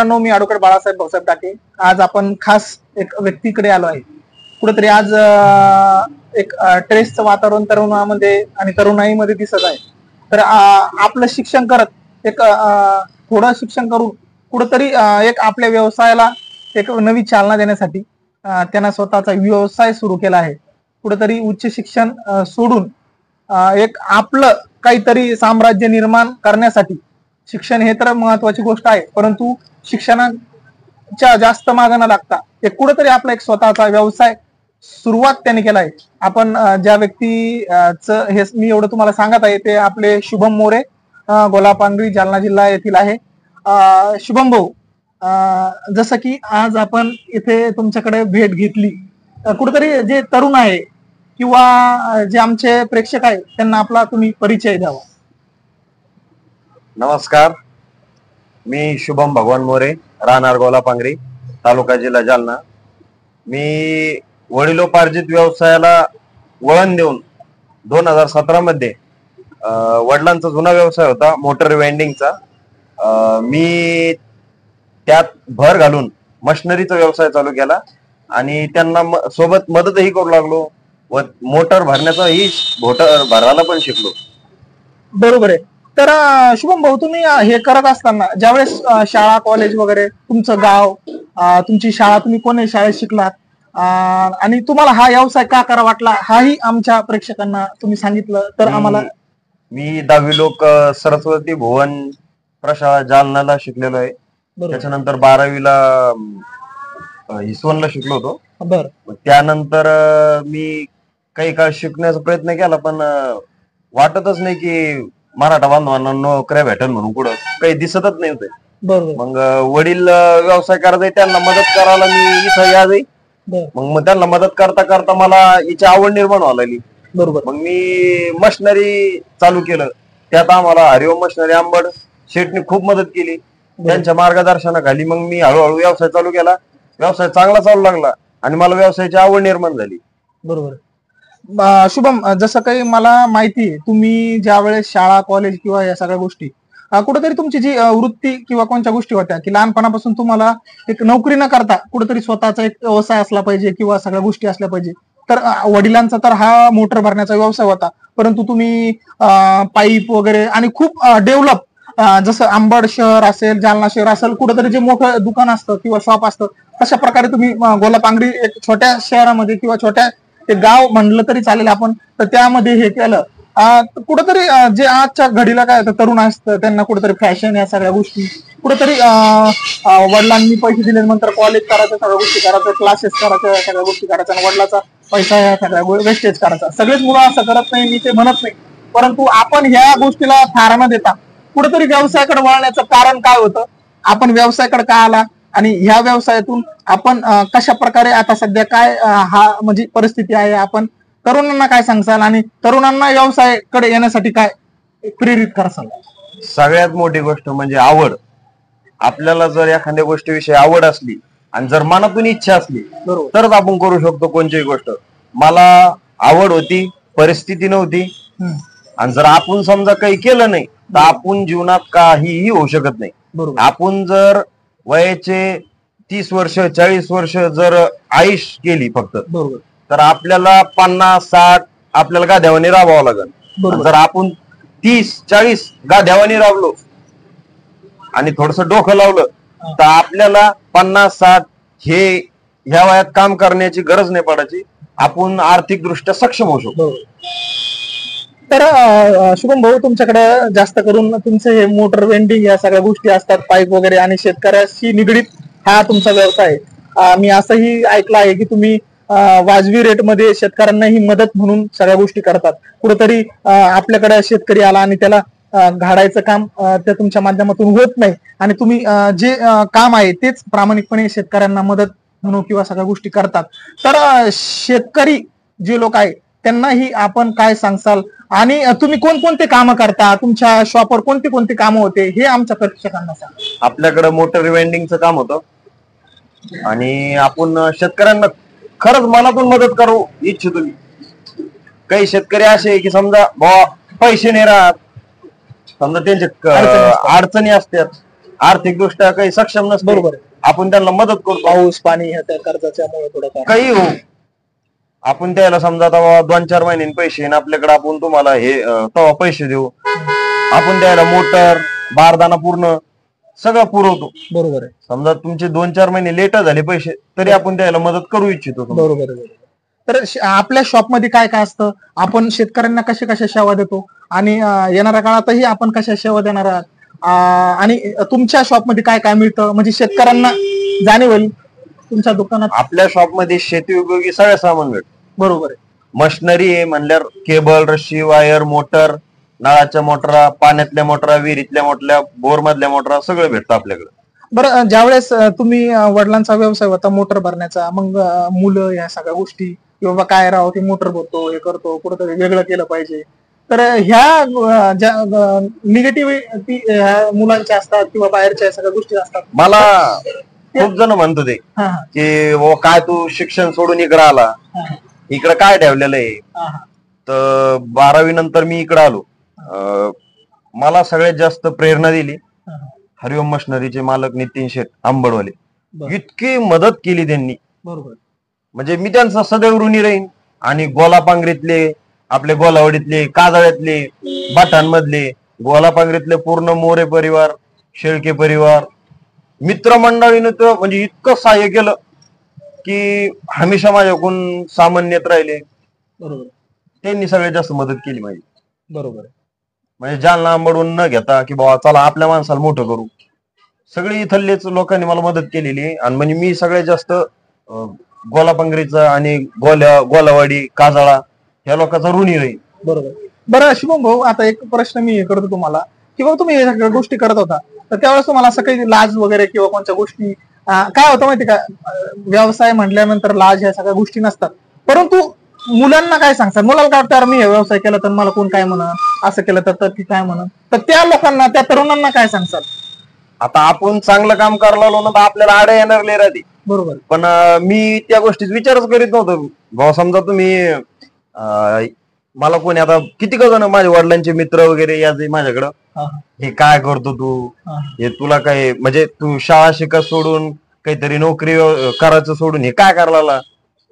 मित्रांनो, मी ॲडव्होकेट बाळासाहेब भाऊसाहेब टाके. आज आपण खास एक व्यक्तीकडे आलो आहे. कुठेतरी आज एक ट्रेसचं वातावरण तरुणामध्ये आणि तरुणाईमध्ये दिसत आहे. तर आपलं शिक्षण करत एक थोडं शिक्षण करून कुठेतरी एक आपल्या व्यवसायाला एक नवी चालना देण्यासाठी त्यांना स्वतःचा व्यवसाय सुरू केला आहे. कुठेतरी उच्च शिक्षण सोडून एक आपलं काहीतरी साम्राज्य निर्माण करण्यासाठी शिक्षण हे तर महत्वाची गोष्ट आहे, परंतु शिक्षणाच्या जास्त मागे न लागता एक कुठेतरी आपला एक स्वतःचा व्यवसाय सुरुवात त्यांनी केला आहे. आपण ज्या व्यक्तीचं हे मी एवढं तुम्हाला सांगत आहे ते आपले शुभम मोरे, गोलापांगरी, जालना जिल्हा येथील आहे. शुभम भाऊ, जसं की आज आपण इथे तुमच्याकडे भेट घेतली, कुठेतरी जे तरुण आहे किंवा जे आमचे प्रेक्षक आहे त्यांना आपला तुम्ही परिचय द्यावा. नमस्कार, मी शुभम भगवान मोरे, राहणार गोलापांगरी, तालुका जिल्हा जालना. मी वडिलोपार्जित व्यवसायाला वळण देऊन 2017 मध्ये वडिलांचा जुना व्यवसाय होता मोटर वेंडिंगचा. मी त्यात भर घालून मशिनरीचा व्यवसाय चालू केला आणि त्यांना सोबत मदतही करू लागलो व मोटर भरण्याचाही मोटर भरायला पण शिकलो. बरोबर आहे. तर शुभम भाऊ, तुम्ही हे करत असताना ज्यावेळेस शाळा कॉलेज वगैरे तुमचं गाव, तुमची शाळा, तुम्ही कोणी शाळेत शिकलात आणि तुम्हाला हा व्यवसाय का करा वाटला, हाही आमच्या प्रेक्षकांना तुम्ही सांगितलं तर आम्हाला. मी 10वी लोक सरस्वती भुवन प्रशाळा जालनाला शिकलेलो आहे. त्याच्यानंतर 12वीला हिसवनला शिकलो होतो. बरं. त्यानंतर मी काही काळ शिकण्याचा प्रयत्न केला, पण वाटतच नाही की मराठा बांधवांना नोकऱ्या भेटेल म्हणून कुठं काही दिसतच नाही होते. मग वडील व्यवसाय करायचे, त्यांना मदत करायला मी इथं यायचे. मग त्यांना मदत करता करता मला हिची आवड निर्माण व्हायला लागली. बरोबर. मग मी मशिनरी चालू केलं. त्यात आम्हाला हरिओम मशिनरी आंबड शेठनी खूप मदत केली. त्यांच्या मार्गदर्शनाखाली मग मी हळूहळू व्यवसाय चालू केला. व्यवसाय चांगला चालू लागला आणि मला व्यवसायाची आवड निर्माण झाली. बरोबर. शुभम, जसं काही मला माहिती आहे, तुम्ही ज्या वेळेस शाळा कॉलेज किंवा या सगळ्या गोष्टी कुठेतरी तुमची जी वृत्ती किंवा कोणत्या गोष्टी होत्या की लहानपणापासून तुम्हाला एक नोकरी न करता कुठेतरी स्वतःचा एक व्यवसाय असला पाहिजे किंवा सगळ्या गोष्टी असल्या पाहिजे. तर वडिलांचा तर हा मोटर भरण्याचा व्यवसाय होता, परंतु तुम्ही पाईप वगैरे आणि खूप डेव्हलप जसं आंबड शहर असेल, जालना शहर असेल, कुठेतरी जे मोठं दुकान असतं किंवा शॉप असतं तशा प्रकारे तुम्ही गोलापांगरी एक छोट्या शहरामध्ये किंवा छोट्या ते गाव म्हणलं तरी चालेल आपण, तर त्यामध्ये हे केलं. कुठेतरी जे आजच्या घडीला काय होतं, तरुण असतं त्यांना कुठेतरी फॅशन या सगळ्या गोष्टी कुठेतरी वडिलांनी पैसे दिल्यानंतर कॉलेज करायचं, सगळ्या गोष्टी करायचं, क्लासेस करायचं, सगळ्या गोष्टी करायच्या आणि वडिलाचा पैसा या सगळ्या वेस्टेज करायचा. सगळेच मुलं असं करत नाही, मी ते म्हणत नाही, परंतु आपण ह्या गोष्टीला थारा न देता कुठेतरी व्यवसायाकडे वळण्याचं कारण काय होतं, आपण व्यवसायाकडे का आला आणि ह्या व्यवसायातून आपण कशा प्रकारे आता सध्या काय हा म्हणजे परिस्थिती आहे, आपण तरुणांना काय सांगसाल आणि तरुणांना व्यवसायाकडे येण्यासाठी काय प्रेरित कराल? सगळ्यात मोठी गोष्ट म्हणजे आवड. आपल्याला जर एखाद्या गोष्टीविषयी आवड असली आणि जर मनातून इच्छा असली तरच आपण करू शकतो कोणतीही गोष्ट. मला आवड होती, परिस्थिती नव्हती, आणि जर आपण समजा काही केलं नाही तर आपण जीवनात काहीही होऊ शकत नाही. आपण जर वयाचे 30 वर्ष 40 वर्ष जर आयुष केली फक्त, तर आपल्याला 50-60 आपल्याला गाद्यावानी राबावं लागेल. जर आपण 30-40 गाद्यावानी राबलो आणि थोडस डोकं लावलं तर आपल्याला 50-60 हे ह्या वयात काम करण्याची गरज नाही पडायची. आपण आर्थिक दृष्ट्या सक्षम होऊ शकतो. तर शुभम भाऊ, तुमच्याकडे जास्त करून तुमचे हे मोटर वेंडिंग या सगळ्या गोष्टी असतात, पाईप वगैरे, आणि शेतकऱ्याशी निगडीत हा तुमचा व्यवसाय आहे. मी असंही ऐकलं आहे की तुम्ही वाजवी रेटमध्ये शेतकऱ्यांना ही मदत म्हणून सगळ्या गोष्टी करतात. कुठेतरी आपल्याकडे शेतकरी आला आणि त्याला घाडायचं काम त्या तुमच्या माध्यमातून होत नाही आणि तुम्ही जे काम आहे तेच प्रामाणिकपणे शेतकऱ्यांना मदत म्हणून किंवा सगळ्या गोष्टी करतात. तर शेतकरी जे लोक आहे त्यांनाही आपण काय सांगसाल आणि तुम्ही कोणकोणते कामं करता, तुमच्या शॉपवर कोणते कोणते कामं होते हे आमच्या प्रेक्षकांना सांगा. आपल्याकडे मोटर वेंडिंगचं काम होतं आणि आपण शेतकऱ्यांना खरंच मनातून मदत करू इच्छितो. मी काही शेतकरी असे की समजा पैसे नाही राहत, समजा त्यांचे अडचणी असतात आर्थिकदृष्ट्या काही सक्षम नसते, बरोबर आहे. आपण त्यांना मदत करतो. पाऊस पाणी ह्या त्या कर्जाच्यामुळे थोडं काही हो, आपण त्याला समजा आता बाबा 2-4 महिन्यांनी पैसे येईन आपल्याकडे, आपण तुम्हाला हे तेव्हा पैसे देऊ. आपण त्याला मोटर बारदाना पूर्ण सगळं पुरवतो. बरोबर आहे. समजा तुमचे 2-4 महिने लेट झाले पैसे तरी आपण त्याला मदत करू इच्छितो. बरोबर आहे. तर आपल्या शॉपमध्ये काय काय असतं, आपण शेतकऱ्यांना कशा कशा सेवा देतो आणि येणाऱ्या काळातही आपण कशा सेवा देणार आहात, आणि तुमच्या शॉपमध्ये काय काय मिळतं म्हणजे शेतकऱ्यांना जाणीव तुमच्या दुकानात. आपल्या शॉपमध्ये शेती उपयोगी सगळं सामान भेटतं. बरोबर आहे. मशिनरी आहे म्हणल्यावर केबल, रशी, वायर, मोटर, नळाच्या मोटरा, पाण्यातल्या मोटरा, विहिरीतल्या मोटरा, बोर मधल्या मोटरा सगळं भेटतं आपल्याकडे. बरं, ज्यावेळेस तुम्ही वडिलांचा व्यवसाय होता मोटर भरण्याचा, मग मुलं या सगळ्या गोष्टी की बाबा काय राव ते मोटर भरतो हे करतो कुठंतरी वेगळं केलं पाहिजे, तर ह्या ज्या निगेटिव्हिटी मुलांच्या असतात किंवा बाहेरच्या सगळ्या गोष्टी असतात, मला खूप जण म्हणतो ते की काय तू शिक्षण सोडून इकडे आला, इकडे काय ठेवलेलं आहे. तर 12वी नंतर मी इकडे आलो. मला सगळ्यात जास्त प्रेरणा दिली हरिओम मशिनरीचे मालक नितीन शेठ आंबडवाले. इतकी मदत केली त्यांनी, बरोबर, म्हणजे मी त्यांचा सदैव ऋणी राहीन. आणि गोलापांगरीतले, आपले गोलावडीतले, काजळ्यातले, बाठांमधले, गोलापांगरीतले पूर्ण मोरे परिवार, शेळके परिवार, मित्रमंडळीनं तर म्हणजे इतकं सहाय्य केलं की हमेशा माझ्याकडून सामान्यत राहिले. बरोबर, त्यांनी सगळ्यात जास्त मदत केली माझी. बरोबर, म्हणजे जालना आंबडून न घेता की बाबा चला आपल्या माणसाला मोठं करू, सगळी इथलेच लोकांनी मला मदत केलेली आहे. आणि म्हणजे मी सगळ्यात जास्त गोलापांगरीचा आणि गोलावाडी, काजळा ह्या लोकांचा ऋणी राहील. बरोबर. बरं शुभम भाऊ, आता एक प्रश्न मी करतो तुम्हाला, की बाबा तुम्ही या सगळ्या गोष्टी करत होता तर त्यावेळेस तुम्हाला असं काही लाज वगैरे किंवा कोणत्या गोष्टी, काय होतं माहिती का, व्यवसाय म्हटल्यानंतर लाज ह्या सगळ्या गोष्टी नसतात, परंतु मुलांना काय सांगतात, मुलाला काय वाटतं मी हे व्यवसाय केला तर मला कोण काय म्हणा, असं केलं तर ती काय म्हणा, तर त्या लोकांना, त्या तरुणांना काय सांगतात. आता आपण चांगलं काम करायला लागलो ना तर आपल्याला आडे येणार नाही राहते. बरोबर. पण मी त्या गोष्टीत विचारच करीत नव्हतो. भाऊ समजा तुम्ही मला कोणी आता किती का जण माझ्या वडिलांचे मित्र वगैरे याचे माझ्याकडं, हे काय करतो तू, हे तुला काय म्हणजे तू शाळा शिका सोडून काहीतरी नोकरी करायचं सोडून हे काय करायला,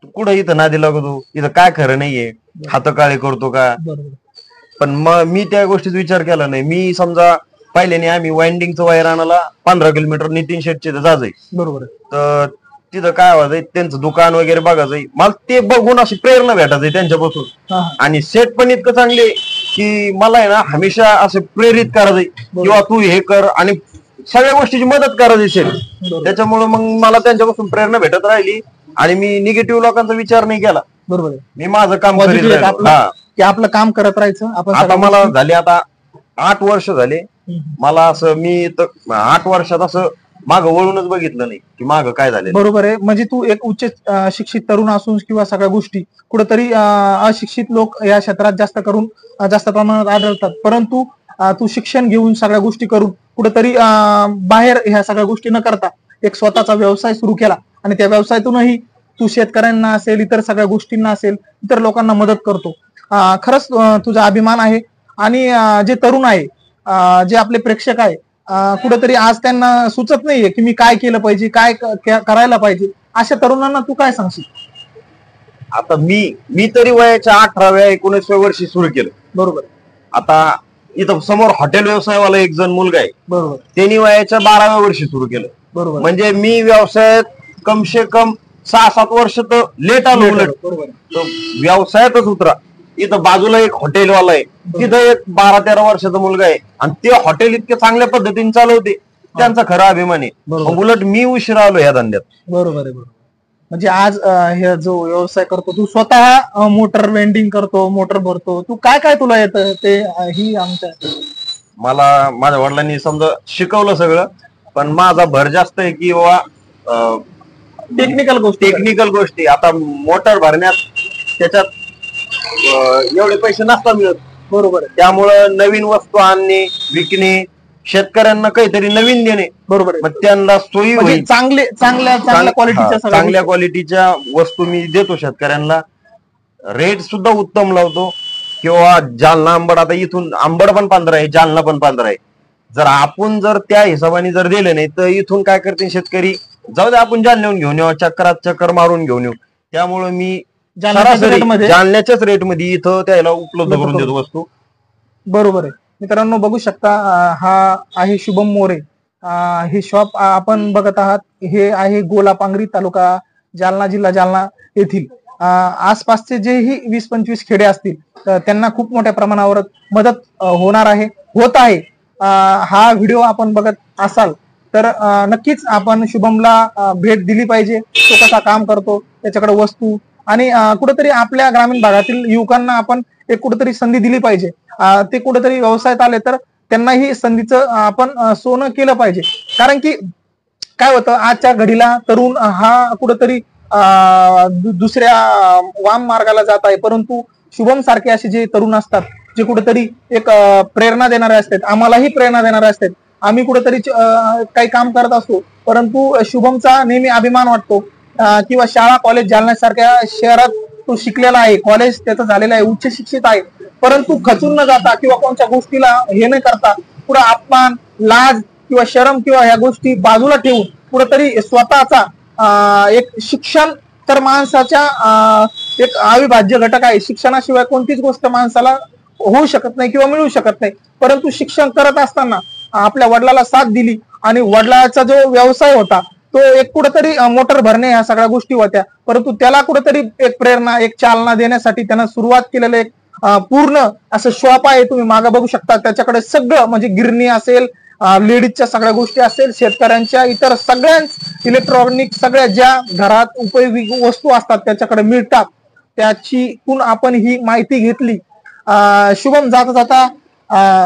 तू कुठं इथं नादी लागतो, इथं काय खरं नाहीये, हात काळे करतो का. पण मग मी त्या गोष्टीत विचार केला नाही. मी समजा पहिल्याने आम्ही वाइंडिंगचं वायर आणायला 15 किलोमीटर नितीन शेटचे जायचंय. बरोबर. तर तिथं काय व्हायचंय, त्यांचं दुकान वगैरे बघायचंय, मला ते बघून अशी प्रेरणा भेटायची त्यांच्यापासून. आणि शेट पण इतकं चांगले की मला आहे ना हमेशा असे प्रेरित करायचंय किंवा तू हे कर आणि सगळ्या गोष्टीची मदत करायची शेट. त्याच्यामुळे मग मला त्यांच्यापासून प्रेरणा भेटत राहिली आणि मी निगेटिव्ह लोकांचा विचार नाही केला. बरोबर, मी माझं काम करीत राहिलो. की आपलं काम करत राहायचं. आपण आता मला झाले आता 8 वर्ष झाले. मला असं मी 8 वर्षात असं मागं वळूनच बघितलं नाही की मागं काय झालं. बरोबर आहे. म्हणजे तू एक उच्च शिक्षित तरुण असून किंवा सगळ्या गोष्टी कुठेतरी अशिक्षित लोक या क्षेत्रात जास्त प्रमाणात आढळतात, परंतु तू शिक्षण घेऊन सगळ्या गोष्टी करून कुठेतरी बाहेर ह्या सगळ्या गोष्टी न करता एक स्वतःचा व्यवसाय सुरू केला आणि त्या व्यवसायातूनही तू शेतकऱ्यांना असेल, इतर सगळ्या गोष्टींना असेल, इतर लोकांना मदत करतो. खरंच तुझा अभिमान आहे. आणि जे तरुण आहे, जे आपले प्रेक्षक आहे, कुठेतरी आज त्यांना सुचत नाहीये की मी काय केलं पाहिजे, काय करायला पाहिजे, अशा तरुणांना तू काय सांगशील. आता मी तरी वयाच्या 18व्या-19व्या वर्षी सुरू केलं. बरोबर. आता इथं समोर हॉटेल व्यवसायवाला एक जण मुलगा आहे. बरोबर. त्यांनी वयाच्या 12व्या वर्षी सुरू केलं. बरोबर. म्हणजे मी व्यवसायात कमसे कम 6-7 वर्ष तर लेट आलो. उलट व्यवसायातच उतरा. इथं बाजूला एक हॉटेलवाला आहे, तिथं एक 12-13 वर्षाचा मुलगा आहे आणि ते हॉटेल इतक्या चांगल्या पद्धतीने चालवते, त्यांचा खरा अभिमान आहे. उलट मी उशिरा आलो या धंद्यात. बरोबर आहे. बरोबर. म्हणजे आज हे जो व्यवसाय करतो तू, स्वतः मोटर वेंडिंग करतो, मोटर भरतो, तू काय काय तुला येतं ते ही आमच्या, मला माझ्या वडिलांनी समजा शिकवलं सगळं, पण माझा भर जास्त आहे की बाबा टेक्निकल गोष्टी. आता मोटर भरण्यात त्याच्यात एवढे पैसे नसतात मिळत. बरोबर. त्यामुळं नवीन वस्तू आणणे, विकणे, शेतकऱ्यांना काहीतरी नवीन देणे. बरोबर. मग त्यांना सोयी होईल, चांगल्या क्वालिटीच्या वस्तू मी देतो शेतकऱ्यांना. रेट सुद्धा उत्तम लावतो. किंवा जालना आंबड, आता इथून आंबड पण 15 आहे, जालना पण 15 आहे. जर आपण जर त्या हिशोबाने जर दिलं नाही तर इथून काय करते शेतकरी, जाऊ दे आपण जालन्याहून घेऊन येऊ, चक्कर मारून घेऊन येऊ. त्यामुळे मी जालन्याच्याच रेटमध्ये इथं त्याला उपलब्ध करून देतो वस्तू. बरोबर आहे मित्रांनो, बघू शकता हा आहे शुभम मोरे. हे शॉप आपण बघत आहात. हे आहे गोलापांगरी, तालुका जालना, जिल्हा जालना येथील. आसपासचे जेही 20-25 खेडे असतील तर त्यांना खूप मोठ्या प्रमाणावर मदत होणार आहे, होत आहे. हा व्हिडिओ आपण बघत असाल तर नक्कीच आपण शुभमला भेट दिली पाहिजे. तो कसा काम करतो, त्याच्याकडे वस्तू आणि कुठेतरी आपल्या ग्रामीण भागातील युवकांना आपण एक कुठेतरी संधी दिली पाहिजे. ते कुठेतरी व्यवसायात आले तर त्यांनाही संधीचं आपण सोनं केलं पाहिजे. कारण की काय होतं, आजच्या घडीला तरुण हा कुठेतरी दुसऱ्या वाम मार्गाला जात आहे, परंतु शुभम सारखे असे जे तरुण असतात, जे कुठेतरी एक प्रेरणा देणारे असतात, आम्हालाही प्रेरणा देणारे असतात. आम्ही कुठेतरी काही काम करत असतो, परंतु शुभमचा नेहमी अभिमान वाटतो. किंवा शाळा कॉलेज जालन्यासारख्या शहरात तो शिकलेला आहे, कॉलेज त्याचं झालेलं आहे, उच्च शिक्षित आहे, परंतु खचून न जाता किंवा कोणत्या गोष्टीला हे न करता पुढे अपमान, लाज किंवा शरम किंवा ह्या गोष्टी बाजूला ठेवून कुठेतरी स्वतःचा एक शिक्षण तर माणसाच्या एक अविभाज्य घटक आहे. शिक्षणाशिवाय कोणतीच गोष्ट माणसाला होऊ शकत नाही किंवा मिळू शकत नाही. परंतु शिक्षण करत असताना आपल्या वडिलाला साथ दिली आणि वडिलाचा जो व्यवसाय होता तो एक कुठेतरी मोटर भरणे ह्या सगळ्या गोष्टी होत्या, परंतु त्याला कुठेतरी एक प्रेरणा, एक चालना देण्यासाठी त्यानं सुरुवात केलेलं एक पूर्ण असं शॉप आहे. तुम्ही मागे बघू शकता, त्याच्याकडे सगळं म्हणजे गिरणी असेल, लेडीजच्या सगळ्या गोष्टी असेल, शेतकऱ्यांच्या इतर सगळ्या इलेक्ट्रॉनिक सगळ्या ज्या घरात उपयोगी वस्तू असतात त्याच्याकडे मिळतात. त्याची आपण ही माहिती घेतली. शुभम जाता जाता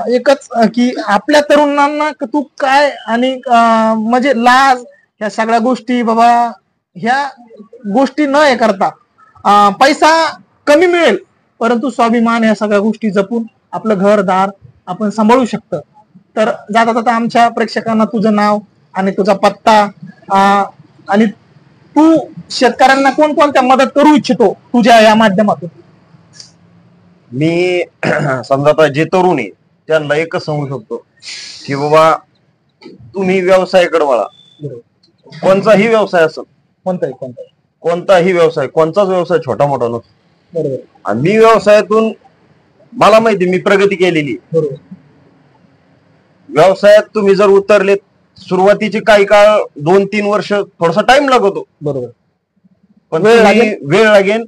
एकच की आपल्या तरुणांना तू काय आणि म्हणजे लाज ह्या सगळ्या गोष्टी बाबा, ह्या गोष्टी न हे करता पैसा कमी मिळेल परंतु स्वाभिमान ह्या सगळ्या गोष्टी जपून आपलं घरदार आपण सांभाळू शकतं. तर जाता जाता आमच्या प्रेक्षकांना तुझं नाव आणि तुझा पत्ता आणि तू शेतकऱ्यांना कोणकोणत्या मदत करू इच्छितो तुझ्या या माध्यमातून. मी समजा जे तरुण आहे त्यांना एकच सांगू शकतो की बाबा तुम्ही व्यवसायाकडे वळा. कोणताही व्यवसाय असेल, कोणताही व्यवसाय, कोणताच व्यवसाय छोटा मोठा नसतो. बरोबर. आणि मी व्यवसायातून मला माहिती मी प्रगती केलेली. बरोबर. व्यवसायात तुम्ही जर उतरले, सुरुवातीचे काही काळ 2-3 वर्ष थोडासा टाइम लागतो. बरोबर. पण वेळ लागेल,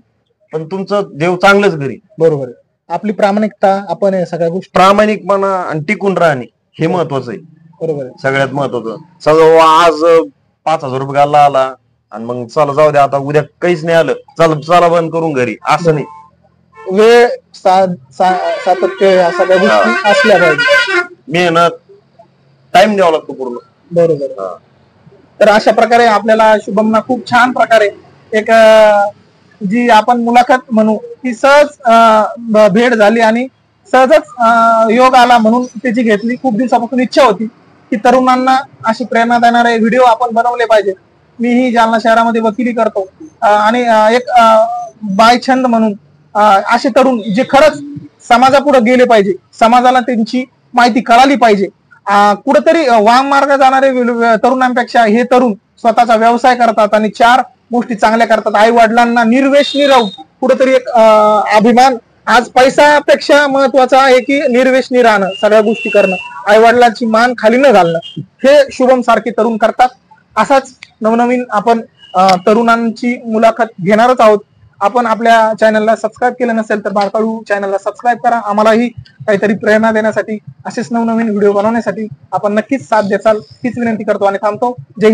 पण तुमचं देव चांगलंच घरी. बरोबर. आपली प्रामाणिकता, आपण सगळ्या गोष्टी प्रामाणिकपणा आणि टिकून राहणे हे महत्वाचं आहे. बरोबर. सगळ्यात महत्वाचं. समजा आज 5,000 रुपये घालला आला आणि मग चला जाऊ दे, आता उद्या काहीच नाही आलं, चला बंद करून घरी, असं नाही. वेळ, सातत्य या सगळ्या गोष्टी असल्या पाहिजे. मेहनत, टाइम द्यावा लागतो पूर्ण. बरोबर. तर अशा प्रकारे आपल्याला शुभमना खूप छान प्रकारे एक जी आपण मुलाखत म्हणू ती सहज भेट झाली आणि सहजच योग आला म्हणून त्याची घेतली. खूप दिवसापासून इच्छा होती की तरुणांना अशी प्रेरणा देणारे व्हिडिओ आपण बनवले पाहिजे. मीही जालना शहरामध्ये वकिली करतो आणि एक बायछंद म्हणून असे तरुण जे खरंच समाजापुढे गेले पाहिजे, समाजाला त्यांची माहिती कळाली पाहिजे. कुठेतरी वाम मार्ग जाणारे तरुणांपेक्षा हे तरुण स्वतःचा व्यवसाय करतात आणि 4 गोष्टी चांगल्या करतात. आई वडिलांना निर्व्यसनी राहून कुठेतरी एक अभिमान. आज पैशापेक्षा महत्वाचं आहे की निर्व्यसनी राहणं, सगळ्या गोष्टी करणं, आई वडिलांची मान खाली न घालणं, हे शुभम सारखे तरुण करतात. असाच नवनवीन आपण तरुणांची मुलाखत घेणारच आहोत. आपण आपल्या चॅनलला सबस्क्राईब केलं नसेल तर बारकाळू चॅनलला सबस्क्राईब करा. आम्हालाही काहीतरी प्रेरणा देण्यासाठी, असेच नवनवीन व्हिडिओ बनवण्यासाठी आपण नक्कीच साथ द्याल हीच विनंती करतो आणि थांबतो. जय हिंद.